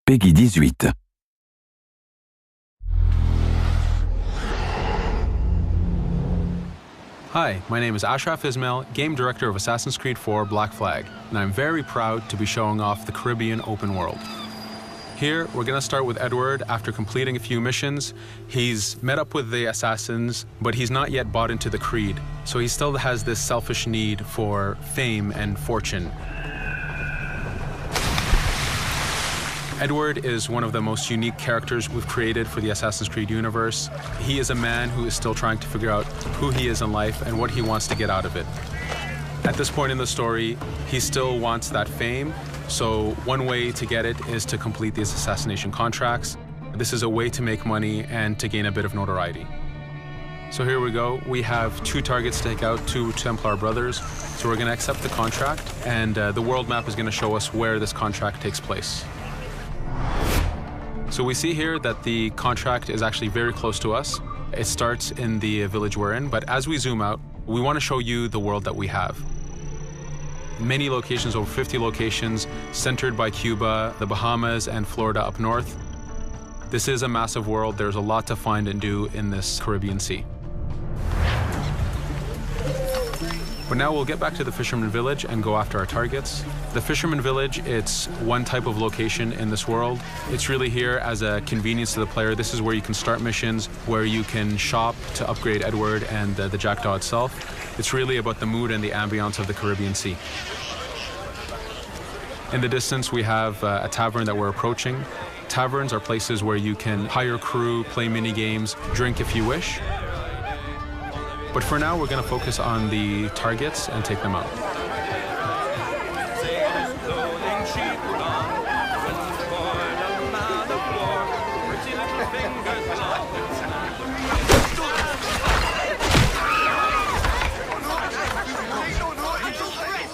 Peggy 18. Hi, my name is Ashraf Ismail, Game Director of Assassin's Creed 4 Black Flag, and I'm very proud to be showing off the Caribbean open world. Here, we're going to start with Edward. After completing a few missions, he's met up with the assassins, but he's not yet bought into the creed, so he still has this selfish need for fame and fortune. Edward is one of the most unique characters we've created for the Assassin's Creed universe. He is a man who is still trying to figure out who he is in life and what he wants to get out of it. At this point in the story, he still wants that fame, so one way to get it is to complete these assassination contracts. This is a way to make money and to gain a bit of notoriety. So here we go. We have 2 targets to take out, 2 Templar brothers. So we're going to accept the contract, and the world map is going to show us where this contract takes place. So we see here that the contract is actually very close to us. It starts in the village we're in, but as we zoom out, we want to show you the world that we have. Many locations, over 50 locations, centered by Cuba, the Bahamas, and Florida up north. This is a massive world. There's a lot to find and do in this Caribbean Sea. But now we'll get back to the Fisherman Village and go after our targets. The Fisherman Village, it's one type of location in this world. It's really here as a convenience to the player. This is where you can start missions, where you can shop to upgrade Edward and the Jackdaw itself. It's really about the mood and the ambiance of the Caribbean Sea. In the distance, we have a tavern that we're approaching. Taverns are places where you can hire crew, play mini games, drink if you wish. But for now, we're going to focus on the targets and take them out.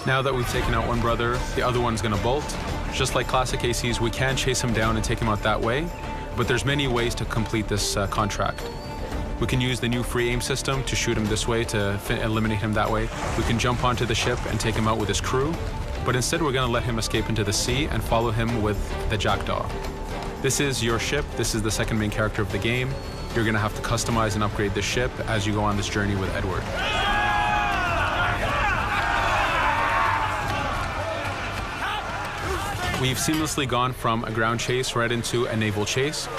Now that we've taken out one brother, the other one's going to bolt. Just like classic ACs, we can chase him down and take him out that way, but there's many ways to complete this contract. We can use the new free aim system to shoot him this way, to eliminate him that way. We can jump onto the ship and take him out with his crew, but instead we're going to let him escape into the sea and follow him with the Jackdaw. This is your ship. This is the second main character of the game. You're going to have to customize and upgrade this ship as you go on this journey with Edward. We've seamlessly gone from a ground chase right into a naval chase.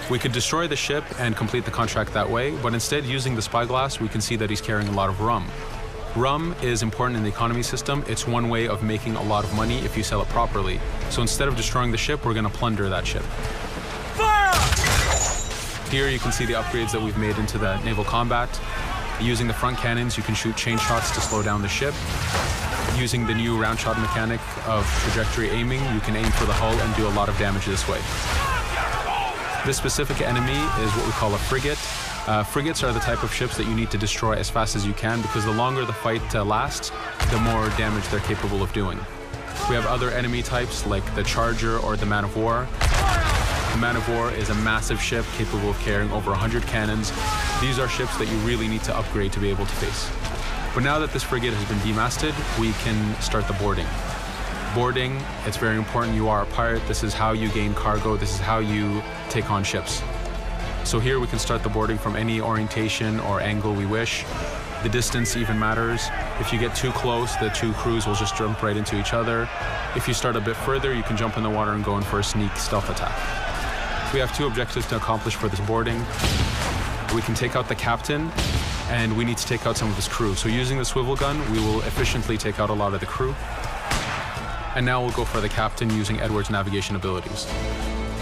We could destroy the ship and complete the contract that way, but instead, using the spyglass, we can see that he's carrying a lot of rum. Rum is important in the economy system. It's one way of making a lot of money if you sell it properly. So instead of destroying the ship, we're going to plunder that ship. Fire! Here you can see the upgrades that we've made into the naval combat. Using the front cannons, you can shoot chain shots to slow down the ship. Using the new round shot mechanic of trajectory aiming, you can aim for the hull and do a lot of damage this way. This specific enemy is what we call a frigate. Frigates are the type of ships that you need to destroy as fast as you can, because the longer the fight lasts, the more damage they're capable of doing. We have other enemy types like the Charger or the Man of War. The Man of War is a massive ship capable of carrying over 100 cannons. These are ships that you really need to upgrade to be able to face. But now that this frigate has been demasted, we can start the boarding. Boarding, it's very important. You are a pirate. This is how you gain cargo. This is how you take on ships. So here we can start the boarding from any orientation or angle we wish. The distance even matters. If you get too close, the 2 crews will just jump right into each other. If you start a bit further, you can jump in the water and go in for a sneak stealth attack. We have 2 objectives to accomplish for this boarding. We can take out the captain, and we need to take out some of his crew. So using the swivel gun, we will efficiently take out a lot of the crew. And now we'll go for the captain using Edward's navigation abilities.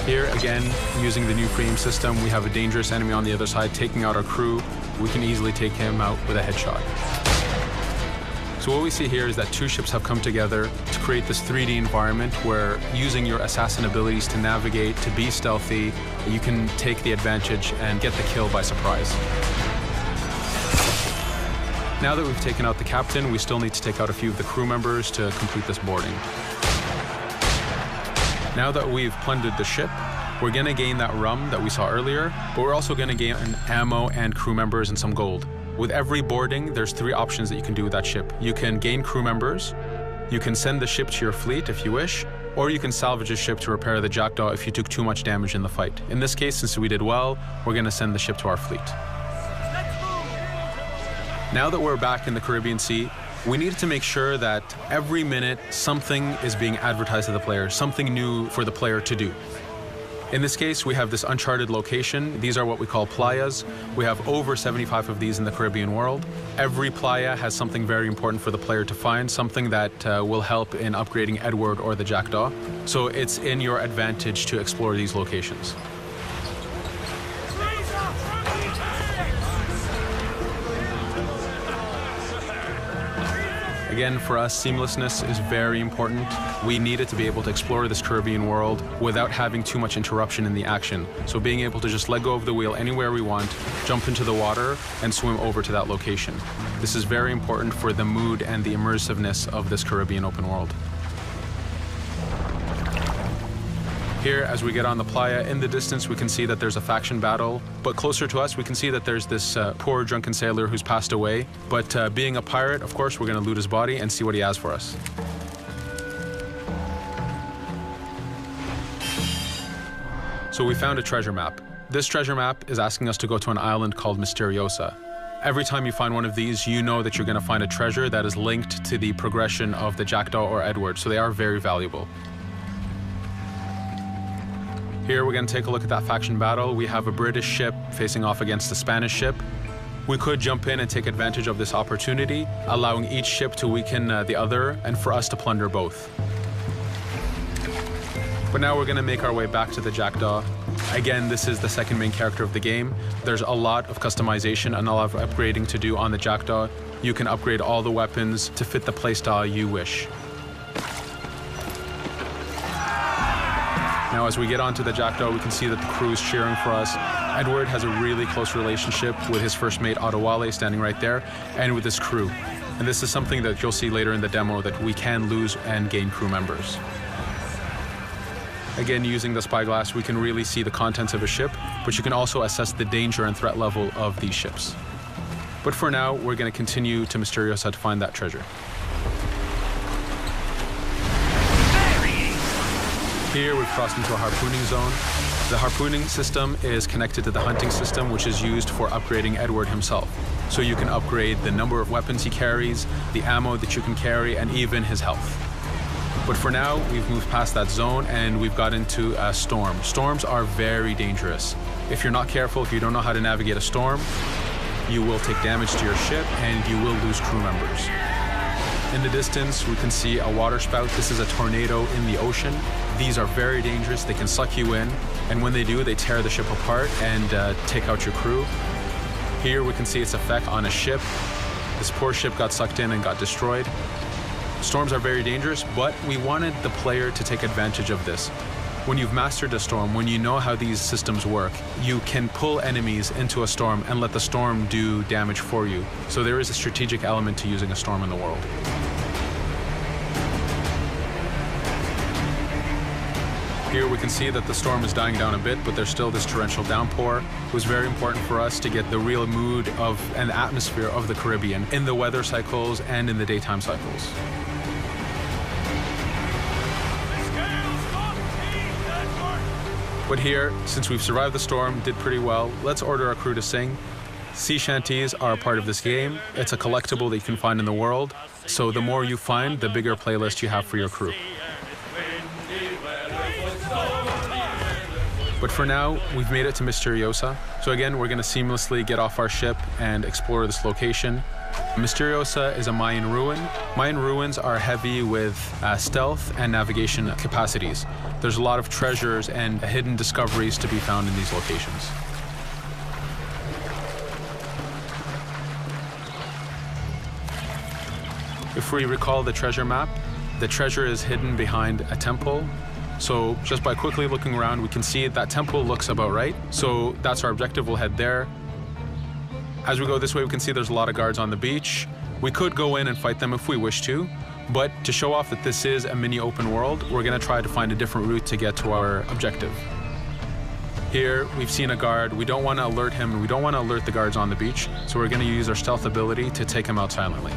Here, again, using the new frame system, we have a dangerous enemy on the other side taking out our crew. We can easily take him out with a headshot. So what we see here is that 2 ships have come together to create this 3D environment where, using your assassin abilities to navigate, to be stealthy, you can take the advantage and get the kill by surprise. Now that we've taken out the captain, we still need to take out a few of the crew members to complete this boarding. Now that we've plundered the ship, we're going to gain that rum that we saw earlier, but we're also going to gain ammo and crew members and some gold. With every boarding, there's 3 options that you can do with that ship. You can gain crew members, you can send the ship to your fleet if you wish, or you can salvage a ship to repair the Jackdaw if you took too much damage in the fight. In this case, since we did well, we're going to send the ship to our fleet. Now that we're back in the Caribbean Sea, we needed to make sure that every minute something is being advertised to the player, something new for the player to do. In this case, we have this uncharted location. These are what we call playas. We have over 75 of these in the Caribbean world. Every playa has something very important for the player to find, something that will help in upgrading Edward or the Jackdaw. So it's in your advantage to explore these locations. Again, for us, seamlessness is very important. We needed to be able to explore this Caribbean world without having too much interruption in the action. So being able to just let go of the wheel anywhere we want, jump into the water, and swim over to that location. This is very important for the mood and the immersiveness of this Caribbean open world. Here, as we get on the playa, in the distance we can see that there's a faction battle, but closer to us we can see that there's this poor drunken sailor who's passed away. But being a pirate, of course, we're going to loot his body and see what he has for us. So we found a treasure map. This treasure map is asking us to go to an island called Misteriosa. Every time you find one of these, you know that you're going to find a treasure that is linked to the progression of the Jackdaw or Edward, so they are very valuable. Here we're going to take a look at that faction battle. We have a British ship facing off against a Spanish ship. We could jump in and take advantage of this opportunity, allowing each ship to weaken the other and for us to plunder both. But now we're going to make our way back to the Jackdaw. Again, this is the second main character of the game. There's a lot of customization and a lot of upgrading to do on the Jackdaw. You can upgrade all the weapons to fit the playstyle you wish. Now, as we get onto the Jackdaw, we can see that the crew is cheering for us. Edward has a really close relationship with his first mate, Adewale, standing right there, and with his crew. And this is something that you'll see later in the demo, that we can lose and gain crew members. Again, using the spyglass, we can really see the contents of a ship, but you can also assess the danger and threat level of these ships. But for now, we're going to continue to Misteriosa to find that treasure. Here we've crossed into a harpooning zone. The harpooning system is connected to the hunting system, which is used for upgrading Edward himself. So you can upgrade the number of weapons he carries, the ammo that you can carry, and even his health. But for now, we've moved past that zone and we've got into a storm. Storms are very dangerous. If you're not careful, if you don't know how to navigate a storm, you will take damage to your ship and you will lose crew members. In the distance, we can see a water spout. This is a tornado in the ocean. These are very dangerous. They can suck you in, and when they do, they tear the ship apart and take out your crew. Here we can see its effect on a ship. This poor ship got sucked in and got destroyed. Storms are very dangerous, but we wanted the player to take advantage of this. When you've mastered a storm, when you know how these systems work, you can pull enemies into a storm and let the storm do damage for you. So there is a strategic element to using a storm in the world. Here we can see that the storm is dying down a bit, but there's still this torrential downpour. It was very important for us to get the real mood of and atmosphere of the Caribbean in the weather cycles and in the daytime cycles. But here, since we've survived the storm, did pretty well, let's order our crew to sing. Sea shanties are a part of this game. It's a collectible that you can find in the world. So the more you find, the bigger playlist you have for your crew. But for now, we've made it to Misteriosa. So again, we're going to seamlessly get off our ship and explore this location. Misteriosa is a Mayan ruin. Mayan ruins are heavy with stealth and navigation capacities. There's a lot of treasures and hidden discoveries to be found in these locations. If we recall the treasure map, the treasure is hidden behind a temple. So just by quickly looking around, we can see that temple looks about right. So that's our objective. We'll head there. As we go this way, we can see there's a lot of guards on the beach. We could go in and fight them if we wish to, but to show off that this is a mini open world, we're going to try to find a different route to get to our objective. Here, we've seen a guard. We don't want to alert him, and we don't want to alert the guards on the beach, so we're going to use our stealth ability to take him out silently.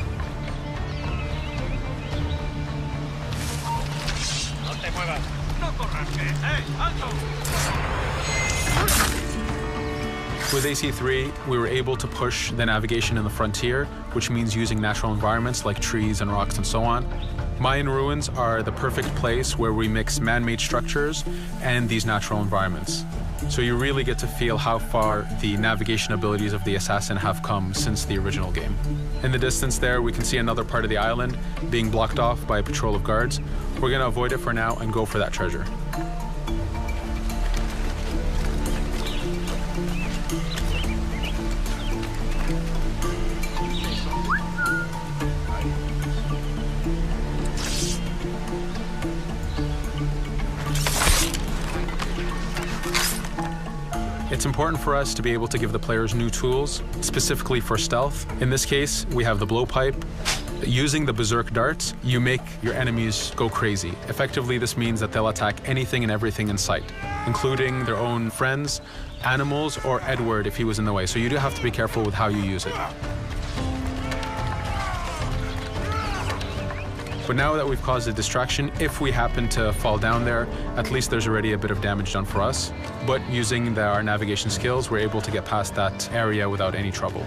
With AC3, we were able to push the navigation in the frontier, which means using natural environments like trees and rocks and so on. Mayan ruins are the perfect place where we mix man-made structures and these natural environments. So you really get to feel how far the navigation abilities of the assassin have come since the original game. In the distance there, we can see another part of the island being blocked off by a patrol of guards. We're going to avoid it for now and go for that treasure. It's important for us to be able to give the players new tools, specifically for stealth. In this case, we have the blowpipe. Using the berserk darts, you make your enemies go crazy. Effectively, this means that they'll attack anything and everything in sight, including their own friends, animals, or Edward if he was in the way. So you do have to be careful with how you use it. But now that we've caused a distraction, if we happen to fall down there, at least there's already a bit of damage done for us. But using our navigation skills, we're able to get past that area without any trouble.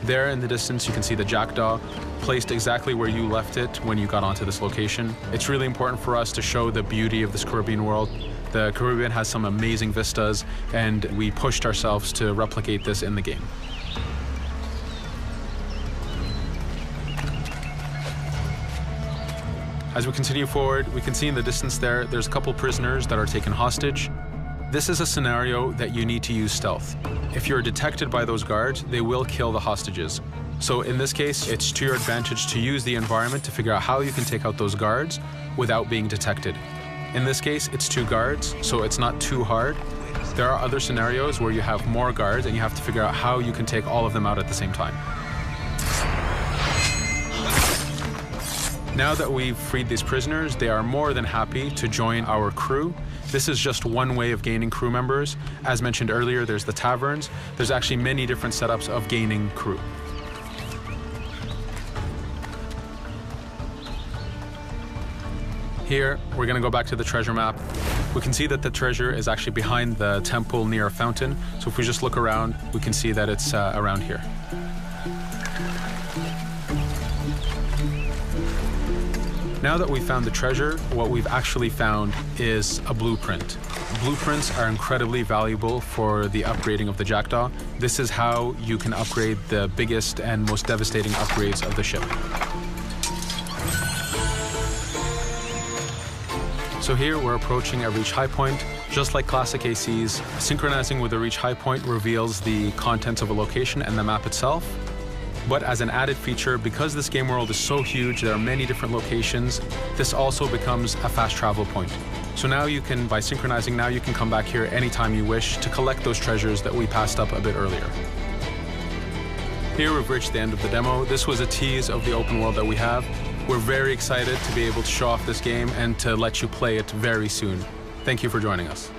There in the distance, you can see the jackdaw placed exactly where you left it when you got onto this location. It's really important for us to show the beauty of this Caribbean world. The Caribbean has some amazing vistas, and we pushed ourselves to replicate this in the game. As we continue forward, we can see in the distance there's a couple prisoners that are taken hostage. This is a scenario that you need to use stealth. If you're detected by those guards, they will kill the hostages. So in this case, it's to your advantage to use the environment to figure out how you can take out those guards without being detected. In this case, it's 2 guards, so it's not too hard. There are other scenarios where you have more guards and you have to figure out how you can take all of them out at the same time. Now that we've freed these prisoners, they are more than happy to join our crew. This is just one way of gaining crew members. As mentioned earlier, there's the taverns. There's actually many different setups of gaining crew. Here, we're going to go back to the treasure map. We can see that the treasure is actually behind the temple near a fountain. So if we just look around, we can see that it's around here. Now that we've found the treasure, what we've actually found is a blueprint. Blueprints are incredibly valuable for the upgrading of the jackdaw. This is how you can upgrade the biggest and most devastating upgrades of the ship. So here we're approaching a reach high point. Just like classic ACs, synchronizing with a reach high point reveals the contents of a location and the map itself. But as an added feature, because this game world is so huge, there are many different locations, this also becomes a fast travel point. So now you can, by synchronizing, now you can come back here anytime you wish to collect those treasures that we passed up a bit earlier. Here we've reached the end of the demo. This was a tease of the open world that we have. We're very excited to be able to show off this game and to let you play it very soon. Thank you for joining us.